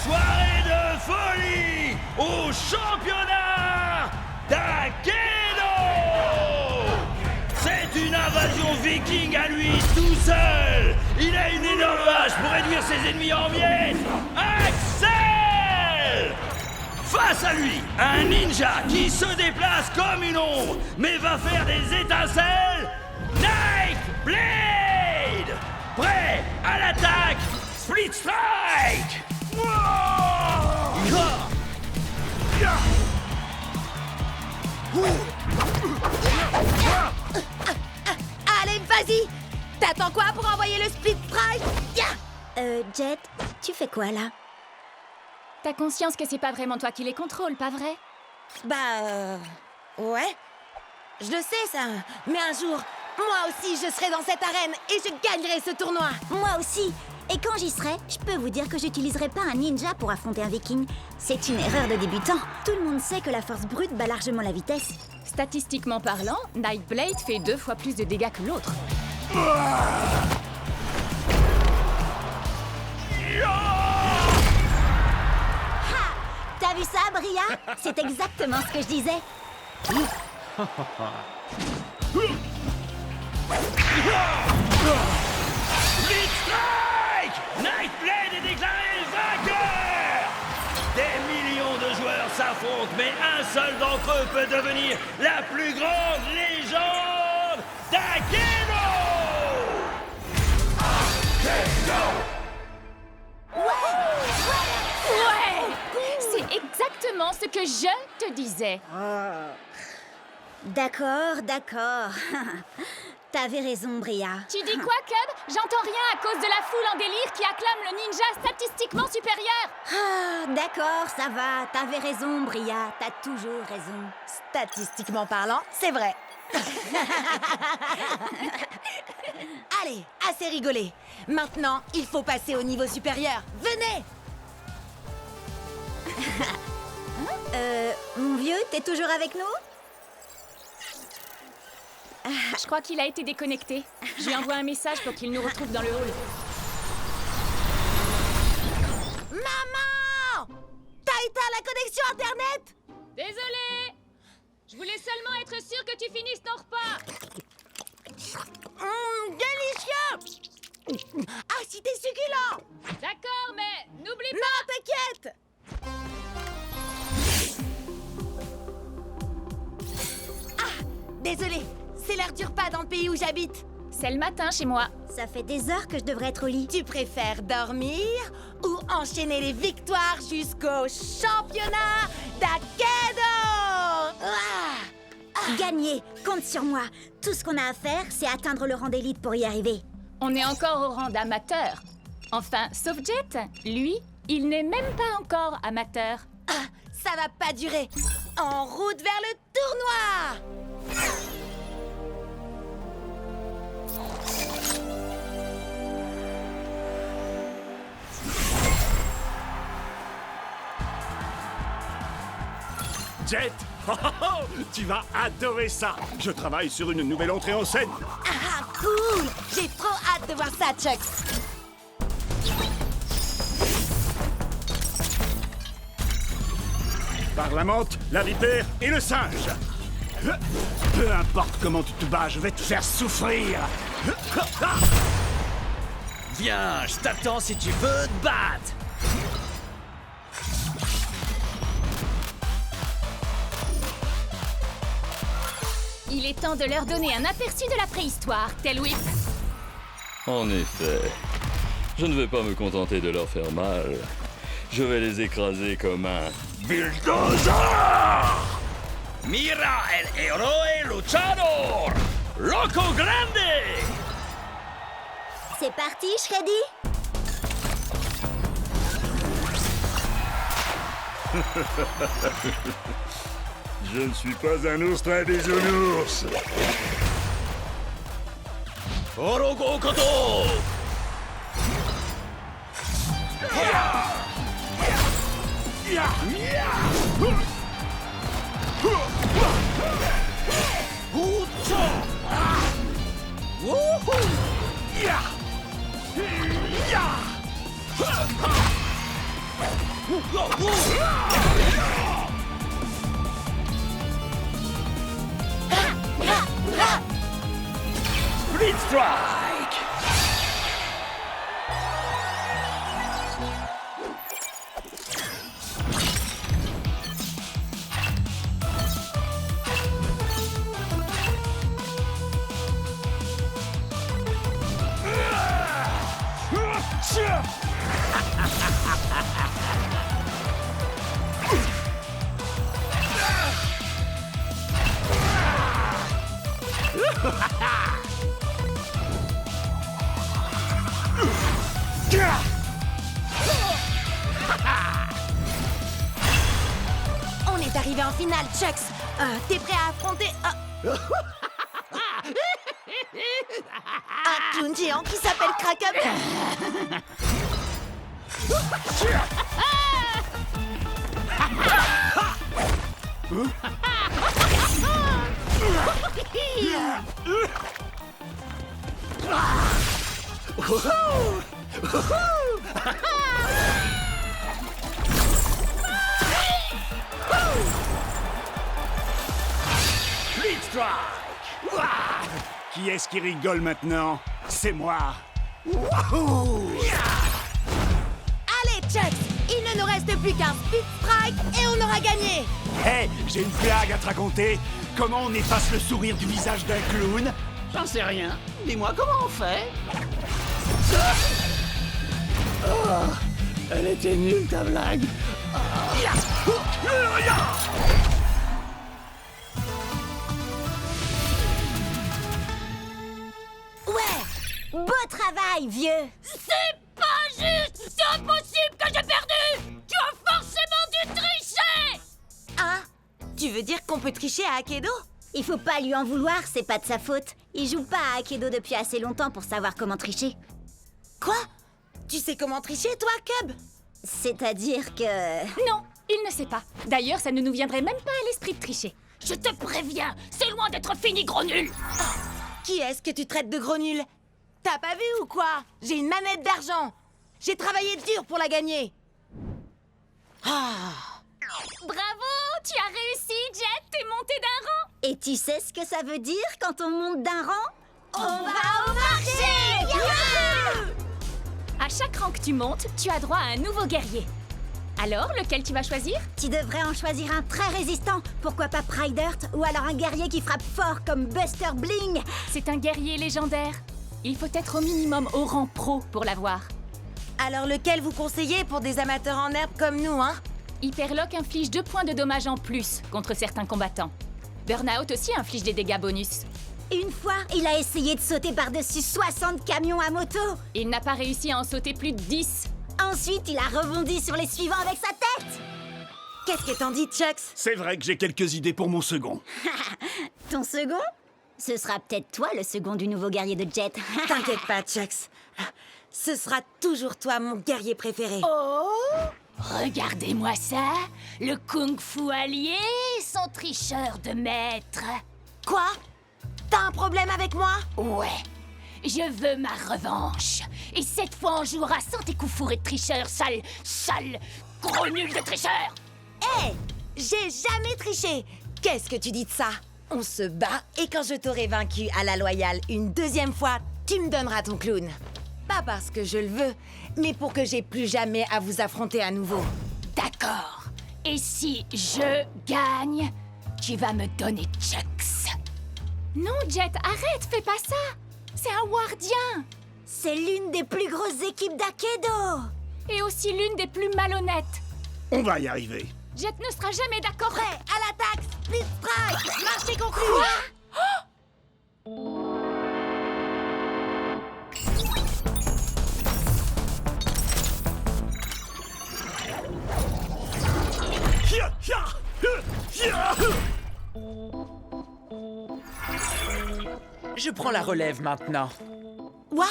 soirée de folie au championnat d'Akedo! C'est une invasion viking à lui tout seul! Il a une énorme hache pour réduire ses ennemis en miettes! Axel! Face à lui, un ninja qui se déplace comme une ombre, mais va faire des étincelles! Night Blade! Prêt à l'attaque! Split Strike! Allez, vas-y! T'attends quoi pour envoyer le Split Strike? Jet, tu fais quoi là? T'as conscience que c'est pas vraiment toi qui les contrôles, pas vrai? Ouais. Je le sais, ça. Mais un jour, moi aussi, je serai dans cette arène et je gagnerai ce tournoi. Moi aussi. Et quand j'y serai, je peux vous dire que j'utiliserai pas un ninja pour affronter un viking. C'est une erreur de débutant. Tout le monde sait que la force brute bat largement la vitesse. Statistiquement parlant, Nightblade fait 2 fois plus de dégâts que l'autre. T'as vu ça, Bria? C'est exactement ce que je disais. Split Strike! Nightblade est déclaré vainqueur! Des millions de joueurs s'affrontent, mais un seul d'entre eux peut devenir la plus grande légende d'Akedo! Ouais! C'est exactement ce que je te disais. D'accord. T'avais raison, Bria. Tu dis quoi, Cub? J'entends rien à cause de la foule en délire qui acclame le ninja statistiquement supérieur. D'accord, ça va. T'avais raison, Bria. T'as toujours raison. Statistiquement parlant, c'est vrai. Allez, assez rigolé. Maintenant, il faut passer au niveau supérieur. Venez! Mon vieux, t'es toujours avec nous? Je crois qu'il a été déconnecté. Je lui envoie un message pour qu'il nous retrouve dans le hall. Maman! T'as éteint la connexion Internet? Désolée! Je voulais seulement être sûre que tu finisses ton repas. Délicieux! Ah, si t'es succulent! D'accord, mais n'oublie pas... Non, t'inquiète! Ah, désolé, c'est l'heure du repas dans le pays où j'habite. C'est le matin chez moi. Ça fait des heures que je devrais être au lit. Tu préfères dormir ou enchaîner les victoires jusqu'au championnat d'Akedo? Gagner, compte sur moi. Tout ce qu'on a à faire, c'est atteindre le rang d'élite pour y arriver. On est encore au rang d'amateur. Enfin, sauf Jet. Lui, il n'est même pas encore amateur. Ah, ça va pas durer. En route vers le tournoi! Jet, tu vas adorer ça. Je travaille sur une nouvelle entrée en scène. Ah, cool! J'ai trop hâte de voir ça, Chuck. Par la menthe, la vipère et le singe. Peu importe comment tu te bats, je vais te faire souffrir. Viens, je t'attends si tu veux te battre! Il est temps de leur donner un aperçu de la préhistoire, tel Whip. En effet, je ne vais pas me contenter de leur faire mal. Je vais les écraser comme un bulldozer! Mira el héroe luchador! Loco Grande! C'est parti, Shreddy? Je ne suis pas un ours très bisounours. Orogo Koto! Split Strike! On est arrivé en finale, Chucks. T'es prêt à affronter un clown géant qui s'appelle Kraken? Split Strike! Ouah! Qui est-ce qui rigole maintenant? C'est moi. Wouhou! Allez, Chucks, il ne nous reste plus qu'un Split Strike et on aura gagné. Hé, j'ai une blague à te raconter. Comment on efface le sourire du visage d'un clown? J'en sais rien. Dis-moi comment on fait. Elle était nulle ta blague. Ouais! Beau travail, vieux! C'est pas juste! C'est impossible que j'ai perdu! Tu as forcément dû tricher! Hein? Tu veux dire qu'on peut tricher à Akedo? Il faut pas lui en vouloir, c'est pas de sa faute. Il joue pas à Akedo depuis assez longtemps pour savoir comment tricher. Quoi? Tu sais comment tricher, toi, Cub? C'est-à-dire que... Non, il ne sait pas. D'ailleurs, ça ne nous viendrait même pas à l'esprit de tricher. Je te préviens, c'est loin d'être fini, gros nul! Qui est-ce que tu traites de gros nul? T'as pas vu ou quoi? J'ai une manette d'argent. J'ai travaillé dur pour la gagner. Bravo! Tu as réussi, Jet! T'es monté d'un rang! Et tu sais ce que ça veut dire quand on monte d'un rang? On va au marché! À chaque rang que tu montes, tu as droit à un nouveau guerrier. Alors, lequel tu vas choisir? Tu devrais en choisir un très résistant. Pourquoi pas Pride Earth? Ou alors un guerrier qui frappe fort comme Buster Bling. C'est un guerrier légendaire. Il faut être au minimum au rang pro pour l'avoir. Alors lequel vous conseillez pour des amateurs en herbe comme nous, hein? Hyperlock inflige 2 points de dommages en plus contre certains combattants. Burnout aussi inflige des dégâts bonus. Une fois, il a essayé de sauter par-dessus 60 camions à moto. Il n'a pas réussi à en sauter plus de 10. Ensuite, il a rebondi sur les suivants avec sa tête. Qu'est-ce que t'en dis, Chucks? C'est vrai que j'ai quelques idées pour mon second. Ton second? Ce sera peut-être toi le second du nouveau guerrier de Jet. T'inquiète pas, Chucks. Ce sera toujours toi, mon guerrier préféré. Regardez-moi ça, le kung-fu allié, son tricheur de maître. Quoi? T'as un problème avec moi? Ouais, je veux ma revanche. Et cette fois, on jouera sans tes coups fourrés de tricheur, sale, gros nul de tricheur. Hé! J'ai jamais triché! Qu'est-ce que tu dis de ça? On se bat et quand je t'aurai vaincu à la loyale une deuxième fois, tu me donneras ton clown. Pas parce que je le veux, mais pour que j'ai plus jamais à vous affronter à nouveau. D'accord. Et si je gagne, tu vas me donner Chucks. Non, Jet, arrête, fais pas ça. C'est un wardien. C'est l'une des plus grosses équipes d'Akedo. Et aussi l'une des plus malhonnêtes. On va y arriver. Jet ne sera jamais d'accord. Prêt, à l'attaque! Split Strike! Marché conclu! Je prends la relève maintenant. Ward?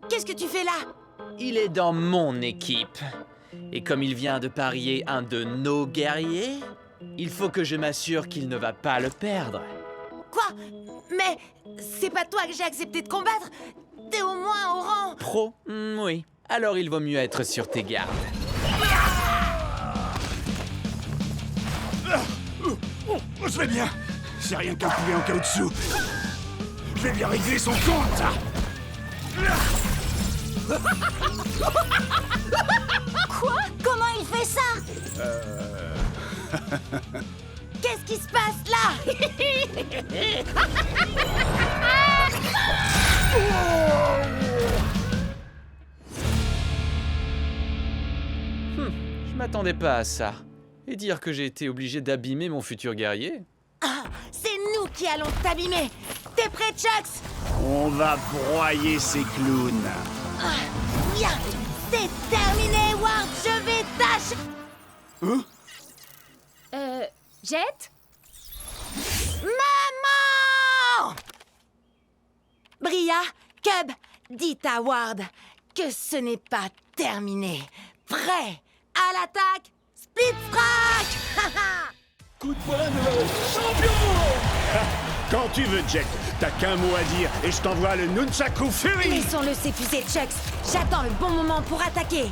Qu'est-ce que tu fais là? Il est dans mon équipe. Et comme il vient de parier un de nos guerriers, il faut que je m'assure qu'il ne va pas le perdre. Quoi? Mais c'est pas toi que j'ai accepté de combattre? T'es au moins au rang... Pro? Oui. Alors il vaut mieux être sur tes gardes. Je vais bien. C'est rien qu'un poulet en caoutchouc. Je vais bien régler son compte. Quoi? Comment il fait ça? Qu'est-ce qui se passe là? Je m'attendais pas à ça. Et dire que j'ai été obligé d'abîmer mon futur guerrier? Ah, c'est nous qui allons t'abîmer. T'es prêt, Chucks? On va broyer ces clowns. Ah, bien. C'est terminé, Ward. Je vais tâcher. Jet? Maman! Bria, Cub, dites à Ward que ce n'est pas terminé. Prêt à l'attaque, Split Strike! Coup de poing de champion. Quand tu veux, Jet, t'as qu'un mot à dire et je t'envoie le Nunchaku Fury. Laissons-le s'épuiser, Chucks. J'attends le bon moment pour attaquer.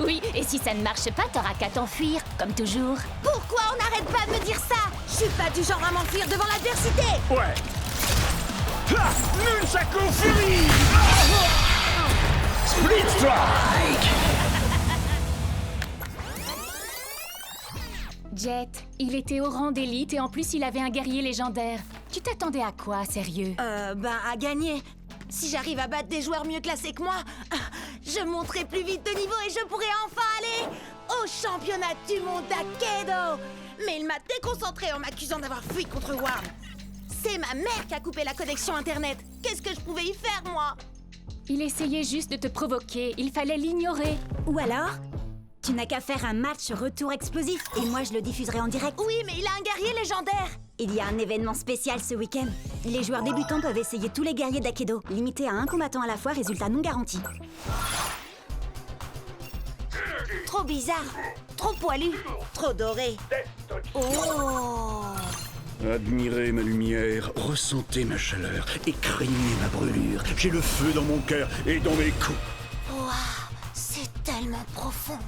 Oui, et si ça ne marche pas, t'auras qu'à t'enfuir, comme toujours. Pourquoi on n'arrête pas de me dire ça? Je suis pas du genre à m'enfuir devant l'adversité. Ouais. Ha! Nunchaku Fury. Split Strike. Jet, il était au rang d'élite et en plus il avait un guerrier légendaire. Tu t'attendais à quoi, sérieux? À gagner. Si j'arrive à battre des joueurs mieux classés que moi, je monterai plus vite de niveau et je pourrai enfin aller au championnat du monde d'Akedo. Mais il m'a déconcentré en m'accusant d'avoir fui contre Ward. C'est ma mère qui a coupé la connexion Internet. Qu'est-ce que je pouvais y faire, moi? Il essayait juste de te provoquer, il fallait l'ignorer. Ou alors, tu n'as qu'à faire un match retour explosif et moi je le diffuserai en direct. Oui, mais il a un guerrier légendaire. Il y a un événement spécial ce week-end. Les joueurs débutants peuvent essayer tous les guerriers d'Akedo, limité à un combattant à la fois, résultat non garanti. Trop bizarre, trop poilu, trop doré. Oh! Admirez ma lumière, ressentez ma chaleur et craignez ma brûlure. J'ai le feu dans mon cœur et dans mes coups. Waouh, c'est tellement profond.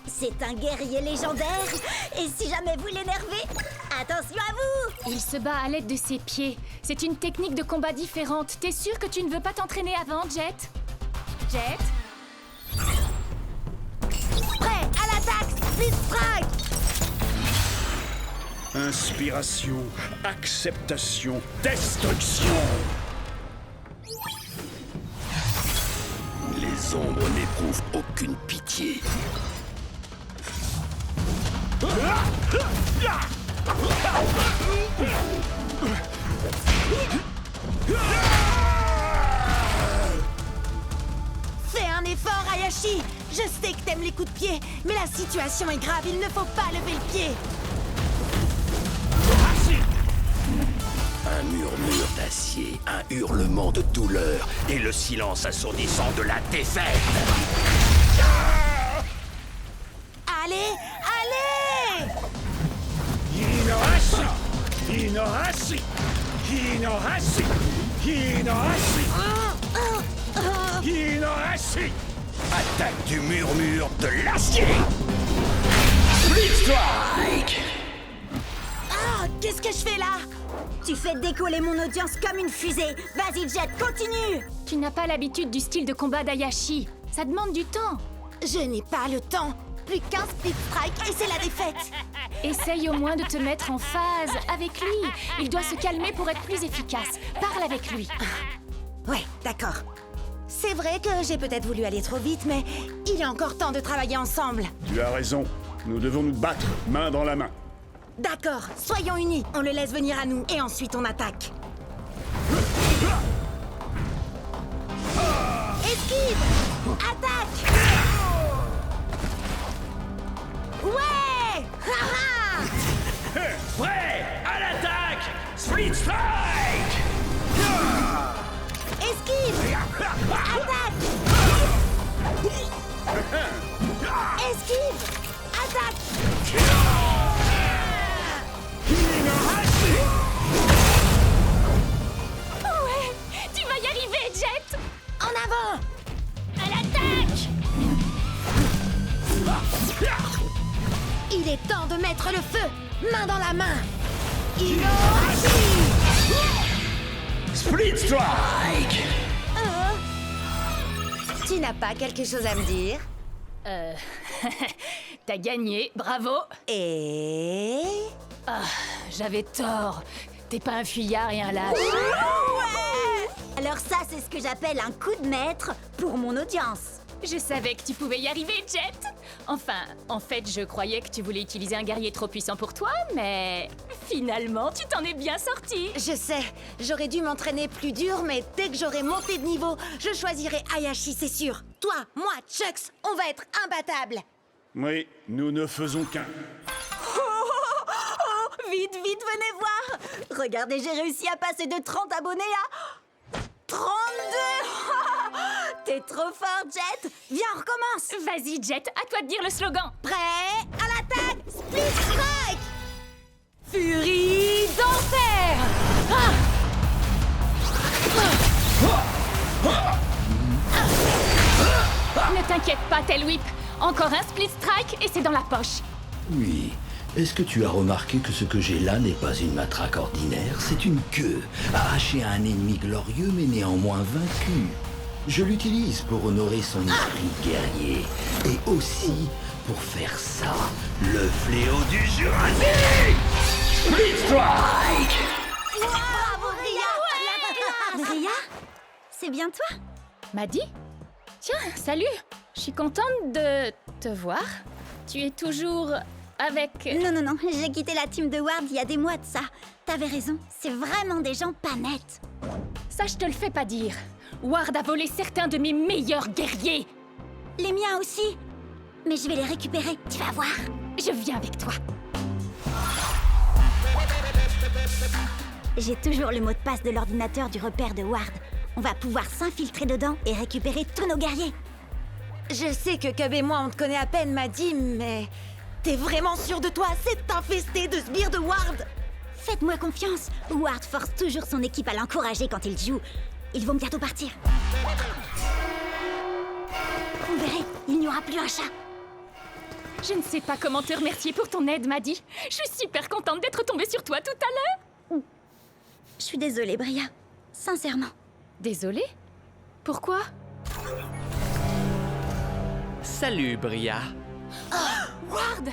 C'est un guerrier légendaire. Et si jamais vous l'énervez, attention à vous! Il se bat à l'aide de ses pieds. C'est une technique de combat différente. T'es sûr que tu ne veux pas t'entraîner avant, Jet? Jet? Prêt à l'attaque, Split Strike! Inspiration, acceptation, destruction. Les ombres n'éprouvent aucune pitié. Fais un effort, Hayashi. Je sais que t'aimes les coups de pied, mais la situation est grave, il ne faut pas lever le pied. Un murmure d'acier, un hurlement de douleur et le silence assourdissant de la défaite. Allez, allez! Hinohashi! Hinohashi! Hinohashi! Hinohashi! Hinohashi! Attaque du murmure de l'acier. Split Strike. Ah, qu'est-ce que je fais là? Tu fais décoller mon audience comme une fusée. Vas-y, Jet, continue! Tu n'as pas l'habitude du style de combat d'Hayashi. Ça demande du temps. Je n'ai pas le temps. Plus qu'un Split Strike et c'est la défaite. Essaye au moins de te mettre en phase avec lui. Il doit se calmer pour être plus efficace. Parle avec lui. Ouais, d'accord. C'est vrai que j'ai peut-être voulu aller trop vite, mais il est encore temps de travailler ensemble. Tu as raison. Nous devons nous battre, main dans la main. D'accord, soyons unis. On le laisse venir à nous et ensuite on attaque. Esquive! Attaque! Ouais! Ha-ha! Prêt à l'attaque. Split Strike. Esquive! Attaque! Esquive! Attaque! Ouais, tu vas y arriver, Jet. En avant! À l'attaque! Il est temps de mettre le feu, main dans la main. Inohashi! Split Strike! Tu n'as pas quelque chose à me dire? T'as gagné, bravo. Et... J'avais tort. T'es pas un fuyard et un lâche. Alors ça, c'est ce que j'appelle un coup de maître pour mon audience. Je savais que tu pouvais y arriver, Jet. Enfin, en fait, je croyais que tu voulais utiliser un guerrier trop puissant pour toi, mais finalement, tu t'en es bien sorti. Je sais, j'aurais dû m'entraîner plus dur, mais dès que j'aurai monté de niveau, je choisirai Hayashi, c'est sûr. Toi, moi, Chucks, on va être imbattables. Oui, nous ne faisons qu'un. Vite, venez voir. Regardez, j'ai réussi à passer de 30 abonnés à 32. T'es trop fort, Jet. Viens, on recommence. Vas-y, Jet, à toi de dire le slogan. Prêt? À l'attaque! Split Strike! Furie d'enfer! Ne t'inquiète pas, Tail Whip. Encore un split strike et c'est dans la poche. Oui. Est-ce que tu as remarqué que ce que j'ai là n'est pas une matraque ordinaire? C'est une queue, arrachée à un ennemi glorieux mais néanmoins vaincu. Je l'utilise pour honorer son esprit guerrier. Et aussi pour faire ça, le fléau du Jurassique! Split Strike! Bravo, Bria. Bria, c'est bien toi? Maddy? Tiens, salut. Je suis contente de te voir. Tu es toujours avec... Non, j'ai quitté la team de Ward il y a des mois de ça. T'avais raison, c'est vraiment des gens pas nets. Ça, je te le fais pas dire. Ward a volé certains de mes meilleurs guerriers. Les miens aussi. Mais je vais les récupérer, tu vas voir. Je viens avec toi. J'ai toujours le mot de passe de l'ordinateur du repère de Ward. On va pouvoir s'infiltrer dedans et récupérer tous nos guerriers. Je sais que Cub et moi, on te connaît à peine, Maddy, mais... T'es vraiment sûr de toi? C'est infesté de sbires de Ward! Faites-moi confiance. Ward force toujours son équipe à l'encourager quand il joue. Ils vont bientôt partir. Vous verrez, il n'y aura plus un chat. Je ne sais pas comment te remercier pour ton aide, Maddy. Je suis super contente d'être tombée sur toi tout à l'heure. Je suis désolée, Bria. Sincèrement. Désolée? Pourquoi? Salut, Bria. Ward!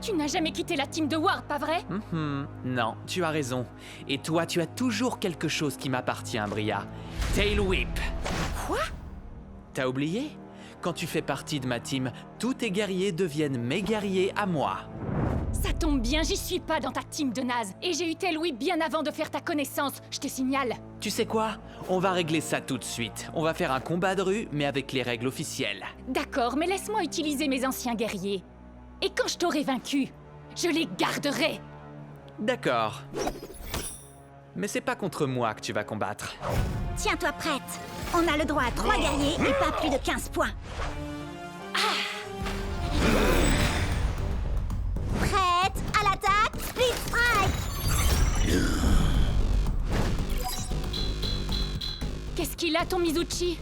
Tu n'as jamais quitté la team de Ward, pas vrai? Non, tu as raison. Et toi, tu as toujours quelque chose qui m'appartient, Bria. Tail Whip. Quoi? T'as oublié? Quand tu fais partie de ma team, tous tes guerriers deviennent mes guerriers à moi. Ça tombe bien, j'y suis pas dans ta team de naze. Et j'ai eu Tail Whip bien avant de faire ta connaissance, je te signale. Tu sais quoi? On va régler ça tout de suite. On va faire un combat de rue, mais avec les règles officielles. D'accord, mais laisse-moi utiliser mes anciens guerriers. Et quand je t'aurai vaincu, je les garderai. D'accord. Mais c'est pas contre moi que tu vas combattre. Tiens-toi prête. On a le droit à 3 guerriers et pas plus de 15 points. Prête à l'attaque, Split Strike. Qu'est-ce qu'il a, ton Mizuchi?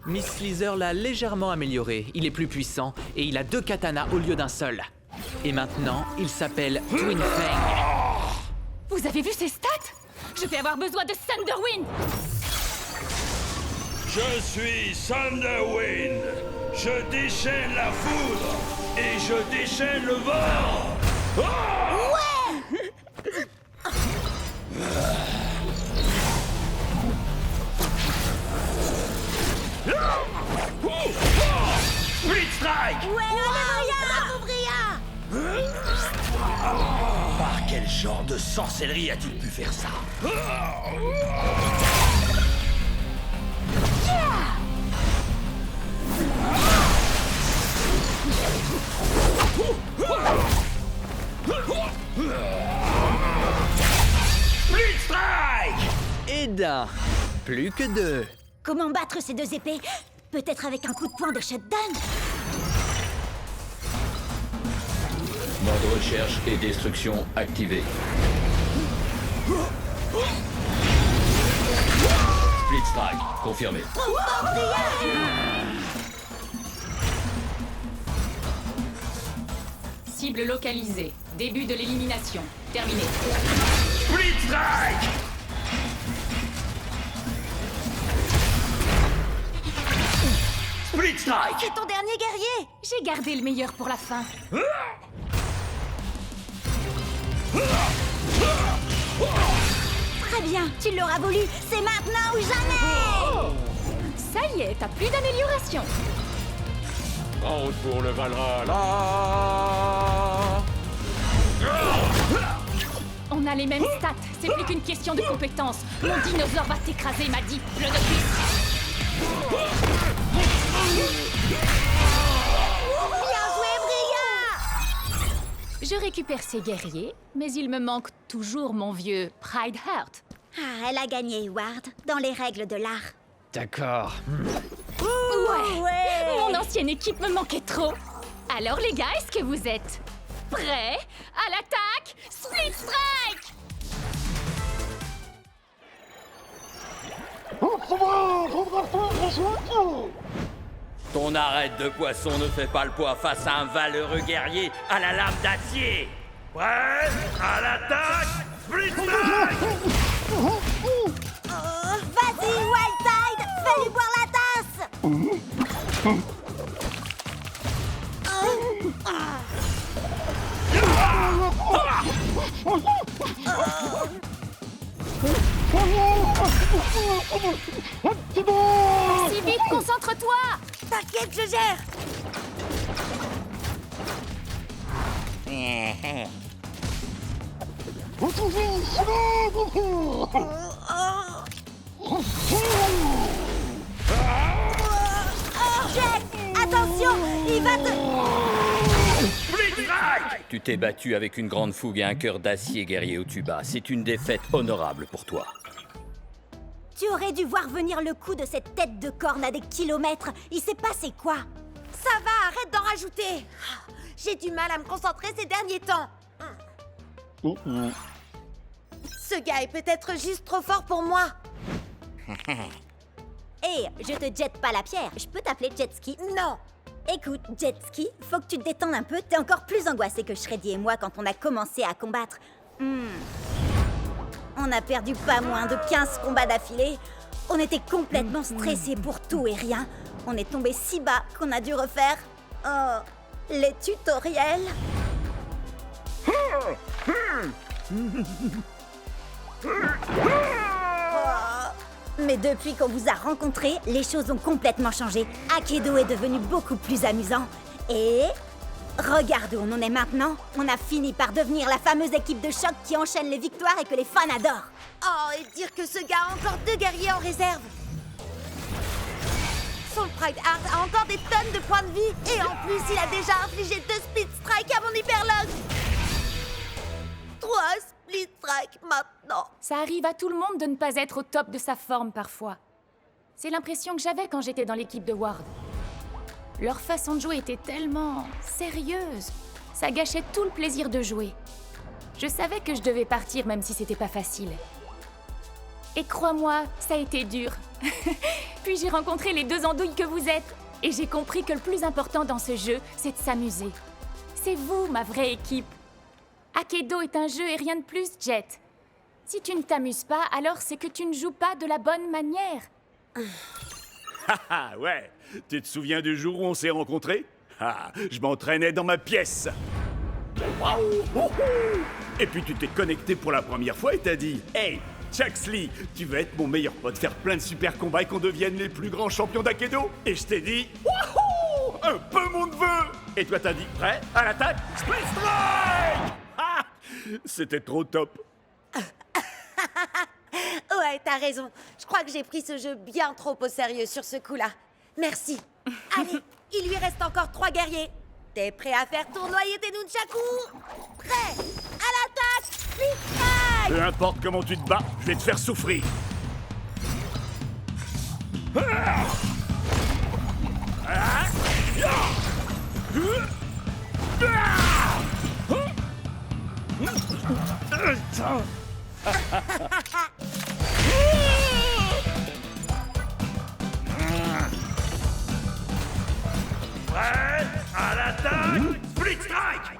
Miss Sleazer l'a légèrement amélioré. Il est plus puissant et il a 2 katanas au lieu d'un seul. Et maintenant, il s'appelle Twin Fang. Vous avez vu ses stats? Je vais avoir besoin de Thunderwind. Je suis Thunderwind. Je déchaîne la foudre et je déchaîne le vent. Split Strike! Bravo, Bria! Par quel genre de sorcellerie a-t-il pu faire ça? Split Strike! Et d'un. Plus que 2. Comment battre ces 2 épées? Peut-être avec un coup de poing de shutdown? Mode recherche et destruction activé. Split Strike, confirmé. Cible localisée. Début de l'élimination. Terminé. Split Strike! Split Strike! C'est ton dernier guerrier! J'ai gardé le meilleur pour la fin. Très bien, tu l'auras voulu. C'est maintenant ou jamais. Ça y est, t'as plus d'amélioration. En route pour le Valhalla. On a les mêmes stats, c'est plus qu'une question de compétence. Mon dinosaure va t'écraser, m'a dit le novice. Bien joué, Bria! Je récupère ces guerriers, mais il me manque toujours mon vieux Pride Heart. Ah, elle a gagné, Ward, dans les règles de l'art. D'accord. Ouais. Mon ancienne équipe me manquait trop. Alors les gars, est-ce que vous êtes prêts à l'attaque? Split Strike! Ton arête de poisson ne fait pas le poids face à un valeureux guerrier à la lame d'acier. Prêt à l'attaque! Split Strike! Vas-y, Wild Tide, fais-lui boire la tasse. Si vite, concentre-toi! T'inquiète, je gère! Jet, attention, il va te... Split Strike! Tu t'es battu avec une grande fougue et un cœur d'acier, guerrier au tuba. C'est une défaite honorable pour toi. Tu aurais dû voir venir le coup de cette tête de corne à des kilomètres. Il s'est passé quoi? Ça va, arrête d'en rajouter! J'ai du mal à me concentrer ces derniers temps. Ce gars est peut-être juste trop fort pour moi. Hé, je te jette pas la pierre. Je peux t'appeler Jetski? Non. Écoute, Jetski, faut que tu te détendes un peu. T'es encore plus angoissé que Shreddy et moi quand on a commencé à combattre. On a perdu pas moins de 15 combats d'affilée. On était complètement stressés pour tout et rien. On est tombé si bas qu'on a dû refaire... les tutoriels. Mais depuis qu'on vous a rencontrés, les choses ont complètement changé. Akedo est devenu beaucoup plus amusant. Et... regarde où on en est maintenant. On a fini par devenir la fameuse équipe de choc qui enchaîne les victoires et que les fans adorent. Oh, et dire que ce gars a encore 2 guerriers en réserve. Son Pride Heart a encore des tonnes de points de vie. Et en plus, il a déjà infligé 2 Split Strike à mon Hyperlog. 3 Split Strike maintenant. Ça arrive à tout le monde de ne pas être au top de sa forme parfois. C'est l'impression que j'avais quand j'étais dans l'équipe de Ward. Leur façon de jouer était tellement sérieuse. Ça gâchait tout le plaisir de jouer. Je savais que je devais partir même si c'était pas facile. Et crois-moi, ça a été dur. Puis j'ai rencontré les 2 andouilles que vous êtes. Et j'ai compris que le plus important dans ce jeu, c'est de s'amuser. C'est vous, ma vraie équipe. Akedo est un jeu et rien de plus, Jet. Si tu ne t'amuses pas, alors c'est que tu ne joues pas de la bonne manière. Ah ouais. Tu te souviens du jour où on s'est rencontrés? Ah, je m'entraînais dans ma pièce. Et puis tu t'es connecté pour la première fois et t'as dit « Hey, Chuxley, tu veux être mon meilleur pote, faire plein de super combats et qu'on devienne les plus grands champions d'Akedo ?» Et je t'ai dit « Wouhou! Un peu mon neveu !» Et toi t'as dit « Prêt à l'attaque? Split Strike !» Ah, c'était trop top. Ouais, t'as raison. Je crois que j'ai pris ce jeu bien trop au sérieux sur ce coup-là. Merci. Allez, il lui reste encore 3 guerriers. T'es prêt à faire tournoyer tes nunchakus? Prêt à l'attaque! Split Strike! Peu importe comment tu te bats, je vais te faire souffrir. Prêt à l'attaque! Split Strike!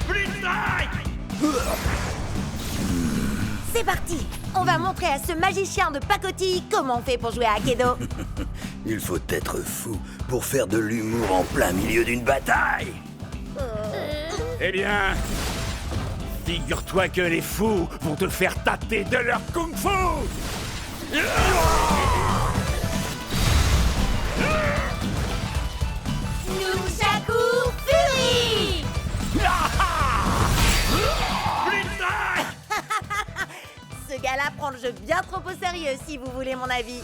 Blitz Strike! C'est parti! On va montrer à ce magicien de pacotille comment on fait pour jouer à Aikido. Il faut être fou pour faire de l'humour en plein milieu d'une bataille. Eh bien, figure-toi que les fous vont te faire tâter de leur kung-fu. Nunchaku Fury! Blitz Strike! Ce gars-là prend le jeu bien trop au sérieux, si vous voulez mon avis.